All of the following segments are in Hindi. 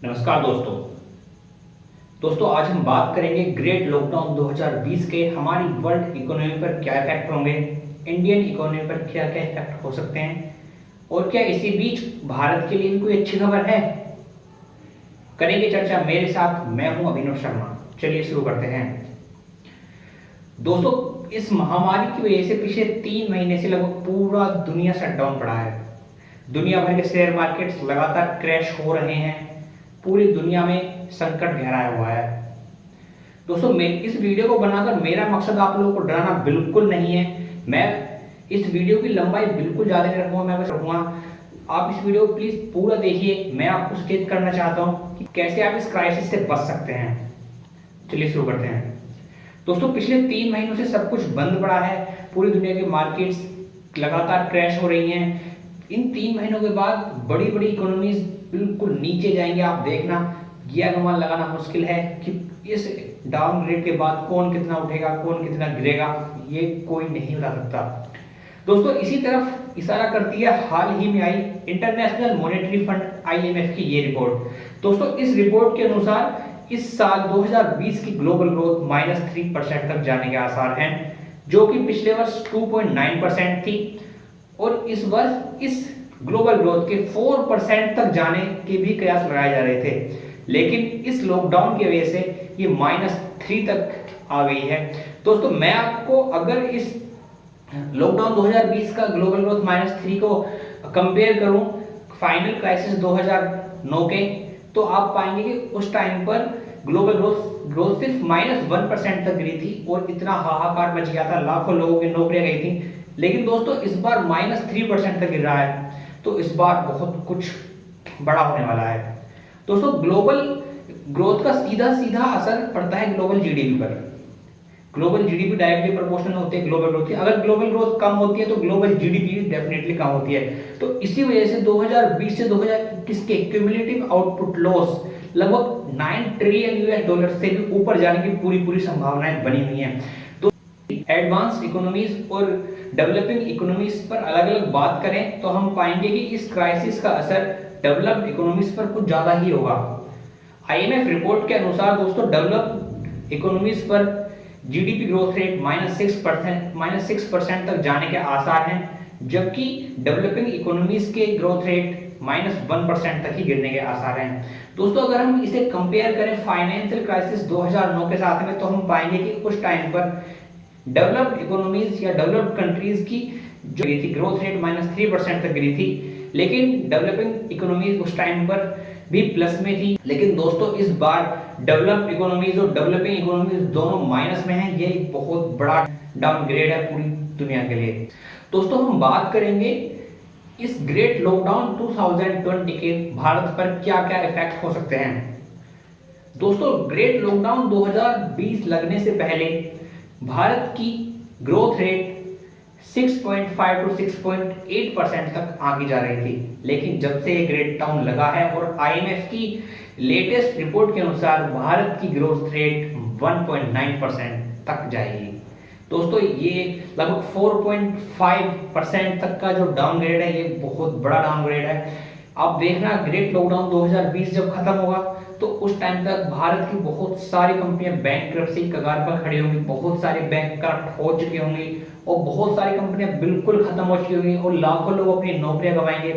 नमस्कार दोस्तों आज हम बात करेंगे ग्रेट लॉकडाउन 2020 के हमारी वर्ल्ड इकोनॉमी पर क्या इफेक्ट होंगे, इंडियन इकोनॉमी पर क्या क्या इफेक्ट हो सकते हैं और क्या इसी बीच भारत के लिए भी कोई अच्छी खबर है। करेंगे चर्चा मेरे साथ। मैं हूं अभिनव शर्मा। चलिए शुरू करते हैं। दोस्तों, इस महामारी की वजह से पिछले 3 महीने से लगभग पूरा दुनिया शटडाउन पड़ा है। दुनिया भर के शेयर मार्केट्स लगातार क्रैश हो रहे हैं। पूरी दुनिया में संकट गहराया हुआ है। दोस्तों, मैं इस वीडियो को बनाकर मेरा मकसद आप लोगों को डराना बिल्कुल नहीं है। मैं इस वीडियो की लंबाई बिल्कुल ज्यादा नहीं रखूंगा। मैं बस रखूंगा आप इस वीडियो को प्लीज पूरा देखिए। मैं आपको सचेत करना चाहता हूं कि कैसे आप इस क्राइसिस से बच सकते हैं। चलिए शुरू करते हैं। दोस्तों, पिछले 3 महीनों से सब कुछ बंद पड़ा है। पूरी दुनिया की मार्केट्स लगातार क्रैश हो रही हैं। इन 3 महीनों के बाद बड़ी बड़ी इकोनॉमीज बिल्कुल नीचे जाएंगे। आप देखना, ये अनुमान लगाना मुश्किल है कि इस डाउनग्रेड के बाद कौन कितना उठेगा, कौन कितना गिरेगा, ये कोई नहीं बता सकता। दोस्तों, इसी तरफ इशारा करती है हाल ही में आई इंटरनेशनल मॉनेटरी फंड IMF की ये रिपोर्ट। दोस्तों, इस रिपोर्ट के अनुसार इस साल 2020 की ग्लोबल ग्रोथ -3% तक जाने के आसार हैं, जो कि पिछले वर्ष 2.9% थी और इस वर्ष इस ग्लोबल ग्रोथ के 4% तक जाने के भी कयास लगाए जा रहे थे। लेकिन इस लॉकडाउन की वजह से ये -3 तक आ गई है। दोस्तों, मैं आपको अगर इस लॉकडाउन 2020 का ग्लोबल ग्रोथ -3 को कंपेयर करूं फाइनल क्राइसिस 2009 के, तो आप पाएंगे कि उस टाइम पर ग्लोबल ग्रोथ सिर्फ -1% तक गिरी थी और इतना हाहाकार मच गया था, लाखों लोगों की नौकरियां गई थी। लेकिन दोस्तों, इस बार -3% तक गिर रहा है, तो इस बार बहुत कुछ बड़ा होने वाला है। दोस्तों, ग्लोबल ग्रोथ का सीधा सीधा असर पड़ता है ग्लोबल जीडीपी पर। ग्लोबल जीडीपी डायरेक्टली प्रोपोर्शनल होती है ग्लोबल ग्रोथ की। अगर ग्लोबल ग्रोथ कम होती है तो ग्लोबल जीडीपी डेफिनेटली कम होती है। तो इसी वजह से 2020 से 2021 के क्यूमुलेटिव आउटपुट लॉस लगभग $9 ट्रिलियन से भी ऊपर जाने की पूरी संभावनाएं बनी हुई हैं। तो एडवांस्ड इकोनॉमीज और डेवलपिंग इकोनॉमीज पर अलग अलग बात करें तो हम पाएंगे कि इस क्राइसिस का असर डेवलप्ड इकोनॉमीज पर कुछ ज्यादा ही होगा। IMF रिपोर्ट के अनुसार दोस्तों, डेवलप्ड इकोनॉमीज पर जीडीपी ग्रोथ रेट -6% तक जाने के आसार हैं, जबकि डेवलपिंग इकोनॉमीज के ग्रोथ रेट -1% तक ही गिरने के आसार हैं। दोस्तों, अगर हम इसे कंपेयर करें फाइनेंशियल क्राइसिस 2009 के साथ में, तो हम पाएंगे कि उस टाइम पर डेवलप्ड इकोनॉमीज या डेवलप्ड कंट्रीज की जो गिरी थी ग्रोथ रेट -3% तक गिरी थी, लेकिन डेवलपिंग इकोनॉमीज उस टाइम पर भी प्लस में थी। लेकिन दोस्तों, इस बार डेवलप्ड इकोनॉमीज और डेवलपिंग इकोनॉमीज दोनों माइनस में हैं। ये एक बहुत बड़ा डाउनग्रेड है पूरी दुनिया के लिए। दोस्तों, हम बात करेंगे इस ग्रेट लॉकडाउन 2020 के भारत पर क्या क्या इफेक्ट हो सकते हैं। दोस्तों, ग्रेट लॉकडाउन 2020 लगने से पहले भारत की ग्रोथ रेट 6.5 to 6.8% तक आगे जा रही थी। लेकिन जब से ये ग्रेट डाउन लगा है और IMF की लेटेस्ट रिपोर्ट के अनुसार भारत की ग्रोथ रेट 1.9% तक जाएगी। दोस्तों, ये लगभग 4.5% तक का जो डाउनग्रेड है, ये बहुत बड़ा डाउनग्रेड है। आप देखना, ग्रेट लॉकडाउन 2020 जब खत्म होगा तो उस टाइम तक भारत की बहुत सारी कंपनियां बैंकरप्सी की कगार पर खड़ी होंगी, बहुत सारे बैंक करप्ट हो चुके होंगे और बहुत सारी कंपनियां बिल्कुल खत्म हो चुकी होंगी और लाखों लोग अपनी नौकरियां गंवाएंगे।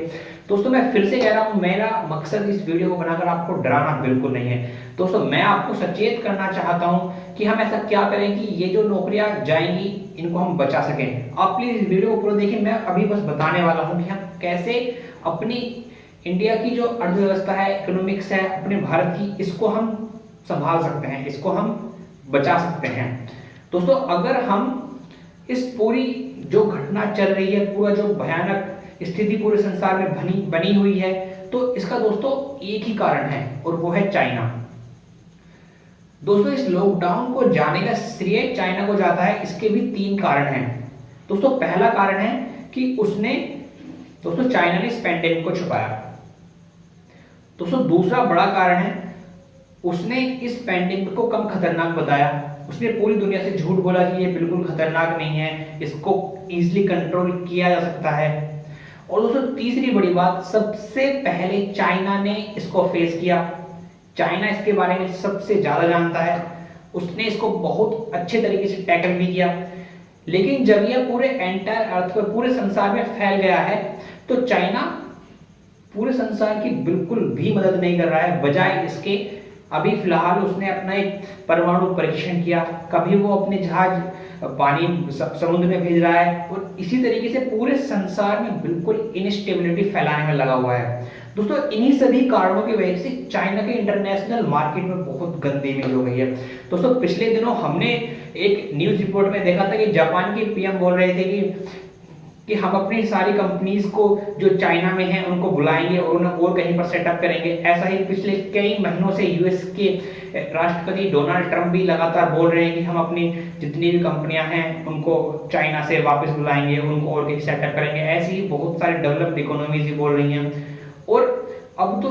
दोस्तों, मैं फिर से कह रहा हूं, मेरा मकसद इस वीडियो को बनाकर आपको डराना बिल्कुल नहीं है। दोस्तों, मैं आपको सचेत करना चाहता हूं कि हम ऐसा क्या करें कि ये जो नौकरियां जाएंगी इनको हम बचा सकें। आप प्लीज इस वीडियो को पूरा देखिए। मैं अभी बस बताने वाला हूं कि हम कैसे अपनी इंडिया की जो अर्थव्यवस्था है, इकोनॉमिक्स है अपने भारत की, इसको हम संभाल सकते हैं, इसको हम बचा सकते हैं। दोस्तों, अगर हम इस पूरी जो घटना चल रही है, पूरा जो भयानक स्थिति पूरे संसार में बनी हुई है, तो इसका दोस्तों एक ही कारण है और वो है चाइना। दोस्तों, इस लॉकडाउन को जाने का श्रेय चाइना को जाता है। इसके भी 3 कारण हैं। दोस्तों, पहला कारण है कि चाइना ने इस पैंडेमिक को छुपाया। दोस्तों, दूसरा बड़ा कारण है उसने इस पैंडेमिक को कम खतरनाक बताया। उसने पूरी दुनिया से झूठ बोला कि ये बिल्कुल खतरनाक नहीं है, इसको इजीली कंट्रोल किया जा सकता है। और दोस्तों, तीसरी बड़ी बात, सबसे पहले चाइना ने इसको फेस किया। चाइना इसके बारे में सबसे ज़्यादा जानता है, उसने इसको बहुत अच्छे तरीके से टैकल भी किया। लेकिन जब यह पूरे एंटायर अर्थ पर, पूरे संसार में फैल गया है, तो चाइना पूरे संसार की बिल्कुल भी मदद नहीं कर रहा है। बजाय इसके अभी फिलहाल उसने अपना एक परमाणु परीक्षण किया, कभी वो अपने जहाज पानी समुद्र में भेज रहा है, और इसी तरीके से पूरे संसार में बिल्कुल इनस्टेबिलिटी फैलाने में लगा हुआ है। दोस्तों, इन्हीं सभी कारणों की वजह से चाइना के इंटरनेशनल मार्केट में बहुत गंदी इमेज हो गई है। दोस्तों, पिछले दिनों हमने एक न्यूज रिपोर्ट में देखा था कि जापान के पीएम बोल रहे थे कि हम अपनी सारी कंपनीज को जो चाइना में हैं उनको बुलाएंगे और उन्हें और कहीं पर सेटअप करेंगे। ऐसा ही पिछले कई महीनों से यूएस के राष्ट्रपति डोनाल्ड ट्रंप भी लगातार बोल रहे हैं कि हम अपनी जितनी भी कंपनियां हैं उनको चाइना से वापस बुलाएंगे, उनको और कहीं सेटअप करेंगे। ऐसी ही बहुत सारी डेवलप्ड इकोनॉमीज भी बोल रही हैं। और अब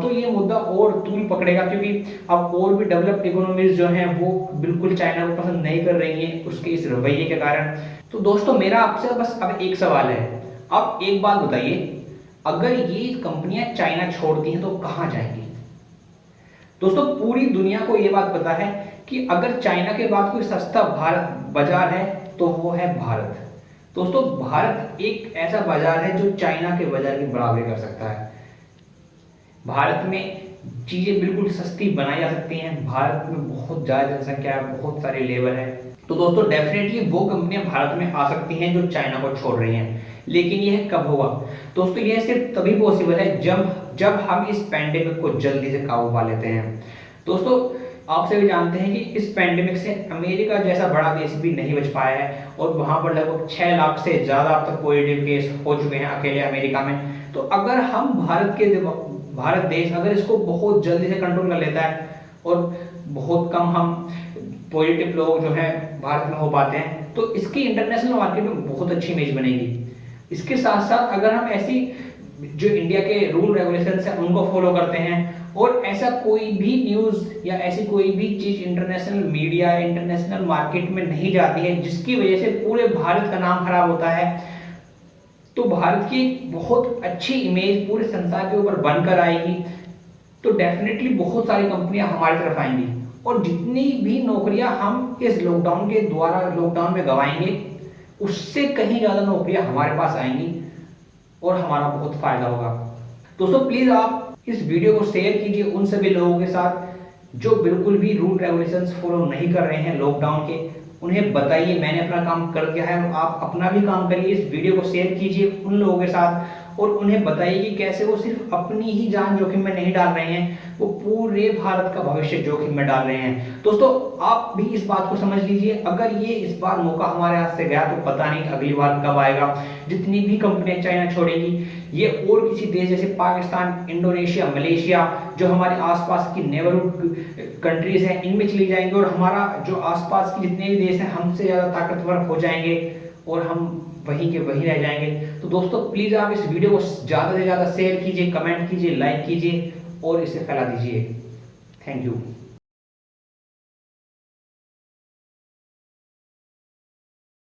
तो ये मुद्दा और तूल पकड़ेगा, क्योंकि अब और भी डेवलप्ड इकोनॉमीज जो हैं वो बिल्कुल चाइना को पसंद नहीं कर रही हैं उसके इस रवैये के कारण। तो दोस्तों, मेरा आपसे बस अब एक सवाल है, आप एक बात बताइए, अगर ये कंपनियां चाइना छोड़ती हैं तो कहां जाएंगी? दोस्तों, पूरी दुनिया को ये बात पता है कि अगर चाइना के बाद कोई सस्ता भारत बाजार है तो वो है भारत। दोस्तों, भारत एक ऐसा बाजार है जो चाइना के बाजार की बराबरी कर सकता है। भारत में चीजें बिल्कुल सस्ती बनाई जा सकती हैं। भारत में बहुत ज्यादा जनसंख्या है, बहुत सारे लेबर है। तो दोस्तों, डेफिनेटली वो कंपनियां भारत में आ सकती हैं जो चाइना को छोड़ रही हैं। लेकिन यह कब होगा? दोस्तों, यह सिर्फ तभी पॉसिबल है जब हम इस पैंडेमिक को जल्दी से काबू पा लेते हैं। दोस्तों, आप सभी जानते हैं कि इस पैंडेमिक से अमेरिका जैसा बड़ा देश भी नहीं बच पाया है, और वहां पर लगभग 6 लाख से ज्यादा अब तक पॉजिटिव केस हो चुके हैं अकेले अमेरिका में। तो अगर हम भारत देश अगर इसको बहुत जल्दी से कंट्रोल कर लेता है और बहुत कम हम पॉजिटिव लोग जो है भारत में हो पाते हैं, तो इसकी इंटरनेशनल मार्केट में बहुत अच्छी इमेज बनेगी। इसके साथ साथ अगर हम ऐसी जो इंडिया के रूल रेगुलेशंस हैं उनको फॉलो करते हैं, और ऐसा कोई भी न्यूज या ऐसी कोई भी चीज इंटरनेशनल मीडिया, इंटरनेशनल मार्केट में नहीं जाती है जिसकी वजह से पूरे भारत का नाम खराब होता है, तो भारत की बहुत अच्छी इमेज पूरे संसार के ऊपर बनकर आएगी। तो डेफिनेटली बहुत सारी कंपनियां हमारी तरफ आएंगी, और जितनी भी नौकरियां हम इस लॉकडाउन में गंवाएंगे, उससे कहीं ज्यादा नौकरियां हमारे पास आएंगी और हमारा बहुत फायदा होगा। दोस्तों, प्लीज आप इस वीडियो को शेयर कीजिए उन सभी लोगों के साथ जो बिल्कुल भी रूल रेगुलेशंस फॉलो नहीं कर रहे हैं लॉकडाउन के। उन्हें बताइए मैंने अपना काम कर दिया है, आप अपना भी काम करिए। इस वीडियो को शेयर कीजिए उन लोगों के साथ, और उन्हें बताइए कि कैसे वो सिर्फ अपनी ही जान जोखिम में नहीं डाल रहे हैं, वो पूरे भारत का भविष्य जोखिम में डाल रहे हैं। दोस्तों, आप भी इस बात को समझ लीजिए, अगर ये इस बार मौका हमारे हाथ से गया तो पता नहीं अगली बार कब आएगा। जितनी भी कंपनियां चाइना छोड़ेगी, ये और किसी देश जैसे पाकिस्तान, इंडोनेशिया, मलेशिया, जो हमारे आसपास की नेबरहुड कंट्रीज हैं, इनमें चली जाएंगे, और हमारा जो आसपास के जितने भी देश हैं हमसे ज्यादा ताकतवर हो जाएंगे, और हम वहीं के वहीं रह जाएंगे। तो दोस्तों, प्लीज आप इस वीडियो को ज्यादा से ज्यादा शेयर कीजिए, कमेंट कीजिए, लाइक कीजिए और इसे फैला दीजिए। Thank you.